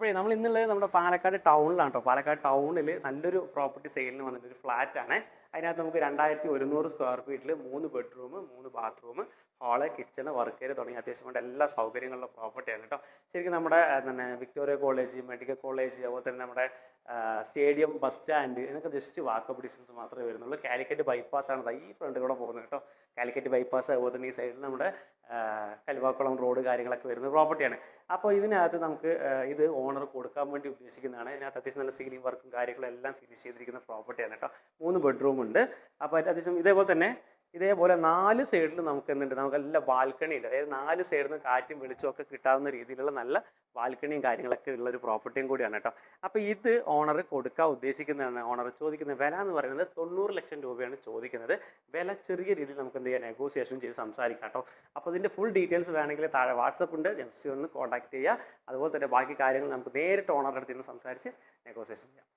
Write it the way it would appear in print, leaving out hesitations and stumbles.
അപ്പോഴേ നമ്മൾ ഇന്നുള്ളത് നമ്മുടെ പാലക്കാട് ടൗണിലാണ് കേട്ടോ. പാലക്കാട് ടൗണിൽ നല്ലൊരു പ്രോപ്പർട്ടി സെയിലിന് വന്നിട്ട് ഒരു ഫ്ലാറ്റാണ്. അതിനകത്ത് നമുക്ക് 2100 സ്ക്വയർ ഫീറ്റിൽ 3 bedroom 3 bathroom hall kitchen work area തുടങ്ങി അത്യാവശ്യം കൊണ്ട് എല്ലാ സൗകര്യങ്ങളുള്ള പ്രോപ്പർട്ടിയാണ് കേട്ടോ. ശരിക്കും നമ്മുടെ തന്നെ വിക്ടോറിയ കോളേജ്, മെഡിക്കൽ കോളേജ്, അതുപോലെ തന്നെ നമ്മുടെ സ്റ്റേഡിയം, ബസ് സ്റ്റാൻഡ് എന്നൊക്കെ ജസ്റ്റ് വാക്കബിൾ ഡിസ്റ്റൻസ് മാത്രമേ വരുന്നുള്ളൂ. കാലിക്കറ്റ് ബൈപ്പാസാണ് ഈ ഫ്രണ്ടിലൂടെ പോകുന്നത് കേട്ടോ. കാലിക്കറ്റ് ബൈപ്പാസ്, അതുപോലെ തന്നെ ഈ സൈഡിൽ നമ്മുടെ കലുവാക്കുളം റോഡ് കാര്യങ്ങളൊക്കെ വരുന്ന പ്രോപ്പർട്ടിയാണ്. അപ്പോൾ ഇതിനകത്ത് നമുക്ക് ഇത് ഓണർ കൊടുക്കാൻ വേണ്ടി ഉദ്ദേശിക്കുന്നതാണ്. ഇതിനകത്ത് അത്യാവശ്യം നല്ല സീലിംഗ് വർക്കും കാര്യങ്ങളും എല്ലാം ഫിനിഷ് ചെയ്തിരിക്കുന്ന പ്രോപ്പർട്ടിയാണ് കേട്ടോ. 3 ബെഡ്റൂം ഉണ്ട്. അപ്പോൾ അത്യാവശ്യം ഇതേപോലെ 4 സൈഡിൽ നമുക്ക് എന്തുണ്ട്, നമുക്ക് നല്ല ബാൽക്കണി ഉണ്ട്. അതായത് 4 സൈഡിൽ നിന്ന് കാറ്റും വെളിച്ചമൊക്കെ കിട്ടാവുന്ന രീതിയിലുള്ള നല്ല ബാൽക്കണിയും കാര്യങ്ങളൊക്കെ ഉള്ളൊരു പ്രോപ്പർട്ടിയും കൂടിയാണ് കേട്ടോ. അപ്പോൾ ഇത് ഓണർ കൊടുക്കാൻ ഉദ്ദേശിക്കുന്നതാണ്. ഓണർ ചോദിക്കുന്ന വില എന്ന് പറയുന്നത് 90 ലക്ഷം രൂപയാണ് ചോദിക്കുന്നത്. വില ചെറിയ രീതിയിൽ നമുക്ക് എന്ത് ചെയ്യാം, നെഗോസിയേഷൻ ചെയ്ത് സംസാരിക്കാം കേട്ടോ. അപ്പോൾ ഇതിൻ്റെ ഫുൾ ഡീറ്റെയിൽസ് വേണമെങ്കിൽ താഴെ വാട്സപ്പ് ഉണ്ട്, ജസ്റ്റ് ഒന്ന് കോൺടാക്ട് ചെയ്യുക. അതുപോലെ തന്നെ ബാക്കി കാര്യങ്ങൾ നമുക്ക് നേരിട്ട് ഓണറുടെ അടുത്ത് നിന്ന് സംസാരിച്ച് നെഗോസിയേഷൻ ചെയ്യാം.